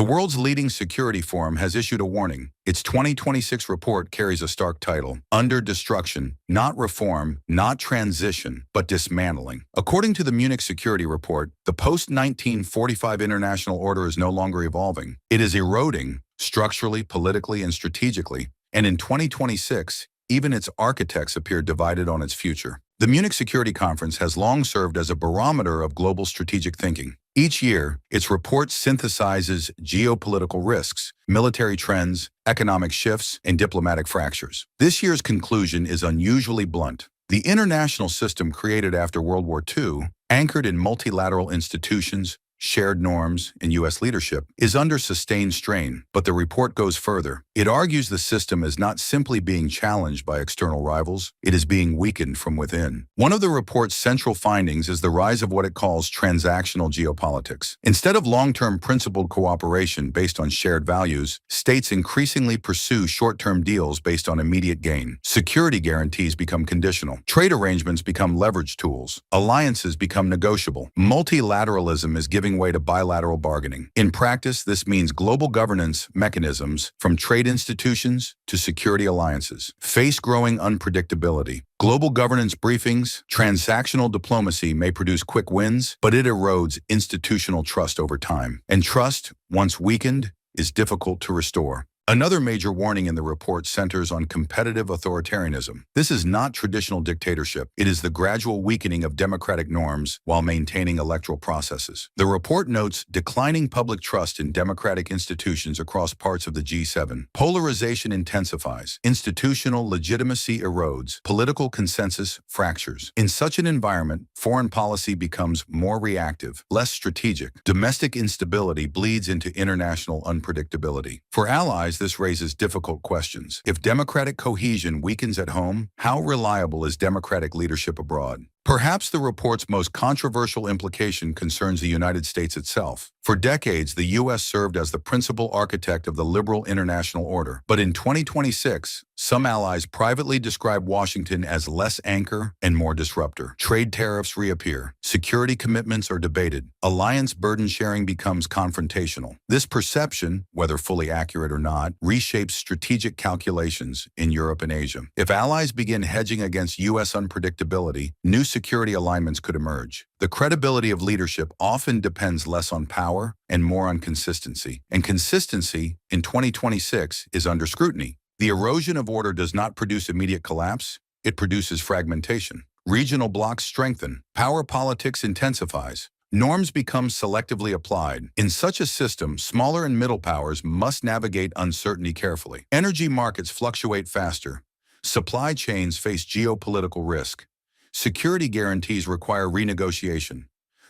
world's leading security forum has issued a warning. Its 2026 report carries a stark title: Under Destruction, Not Reform, Not Transition, but Dismantling. According to the Munich Security Report, the post-1945 international order is no longer evolving. It is eroding structurally, politically, and strategically. And in 2026, even its architects appear divided on its future. The Munich Security Conference has long served as a barometer of global strategic thinking. Each year, its report synthesizes geopolitical risks, military trends, economic shifts, and diplomatic fractures. This year's conclusion is unusually blunt. The international system created after World War II, anchored in multilateral institutions, shared norms, and U.S. leadership, is under sustained strain. But the report goes further. It argues the system is not simply being challenged by external rivals, it is being weakened from within. One of the report's central findings is the rise of what it calls transactional geopolitics. Instead of long-term principled cooperation based on shared values, states increasingly pursue short-term deals based on immediate gain. Security guarantees become conditional. Trade arrangements become leverage tools. Alliances become negotiable. Multilateralism is giving way to bilateral bargaining. In practice, this means global governance mechanisms, from trade institutions to security alliances, face growing unpredictability. Global governance briefings, transactional diplomacy may produce quick wins, but it erodes institutional trust over time. And trust, once weakened, is difficult to restore. Another major warning in the report centers on competitive authoritarianism. This is not traditional dictatorship. It is the gradual weakening of democratic norms while maintaining electoral processes. The report notes declining public trust in democratic institutions across parts of the G7. Polarization intensifies. Institutional legitimacy erodes. Political consensus fractures. In such an environment, foreign policy becomes more reactive, less strategic. Domestic instability bleeds into international unpredictability. For allies, this raises difficult questions. If democratic cohesion weakens at home, how reliable is democratic leadership abroad? Perhaps the report's most controversial implication concerns the United States itself. For decades, the U.S. served as the principal architect of the liberal international order. But in 2026, some allies privately describe Washington as less anchor and more disruptor. Trade tariffs reappear. Security commitments are debated. Alliance burden sharing becomes confrontational. This perception, whether fully accurate or not, reshapes strategic calculations in Europe and Asia. If allies begin hedging against U.S. unpredictability, new security alignments could emerge. The credibility of leadership often depends less on power and more on consistency. And consistency in 2026 is under scrutiny. The erosion of order does not produce immediate collapse, it produces fragmentation. Regional blocs strengthen. Power politics intensifies. Norms become selectively applied. In such a system, smaller and middle powers must navigate uncertainty carefully. Energy markets fluctuate faster. Supply chains face geopolitical risk. Security guarantees require renegotiation.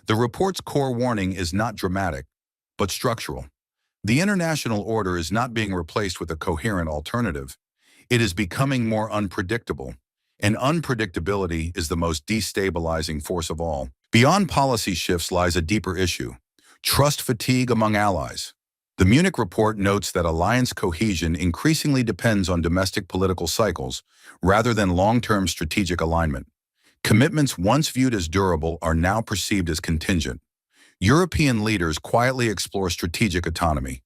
The report's core warning is not dramatic, but structural. The international order is not being replaced with a coherent alternative. It is becoming more unpredictable, and unpredictability is the most destabilizing force of all. Beyond policy shifts lies a deeper issue: trust fatigue among allies. The Munich report notes that alliance cohesion increasingly depends on domestic political cycles rather than long-term strategic alignment. Commitments once viewed as durable are now perceived as contingent. European leaders quietly explore strategic autonomy.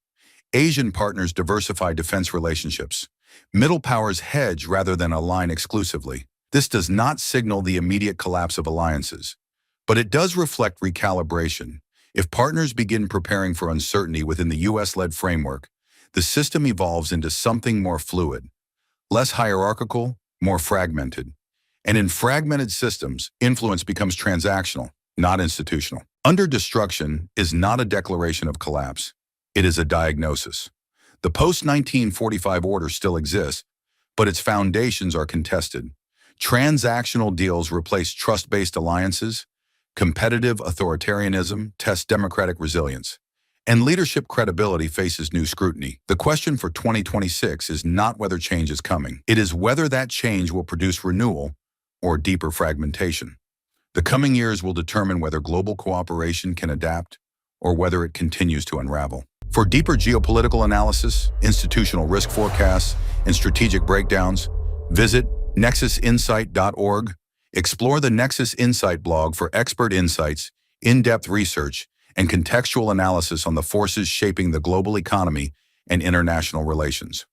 Asian partners diversify defense relationships. Middle powers hedge rather than align exclusively. This does not signal the immediate collapse of alliances, but it does reflect recalibration. If partners begin preparing for uncertainty within the U.S.-led framework, the system evolves into something more fluid, less hierarchical, more fragmented. And in fragmented systems, influence becomes transactional, not institutional. Under destruction is not a declaration of collapse. It is a diagnosis. The post-1945 order still exists, but its foundations are contested. Transactional deals replace trust-based alliances. Competitive authoritarianism tests democratic resilience. And leadership credibility faces new scrutiny. The question for 2026 is not whether change is coming. It is whether that change will produce renewal or deeper fragmentation. The coming years will determine whether global cooperation can adapt or whether it continues to unravel. For deeper geopolitical analysis, institutional risk forecasts, and strategic breakdowns, visit nexusinsight.org. Explore the Nexus Insight blog for expert insights, in-depth research, and contextual analysis on the forces shaping the global economy and international relations.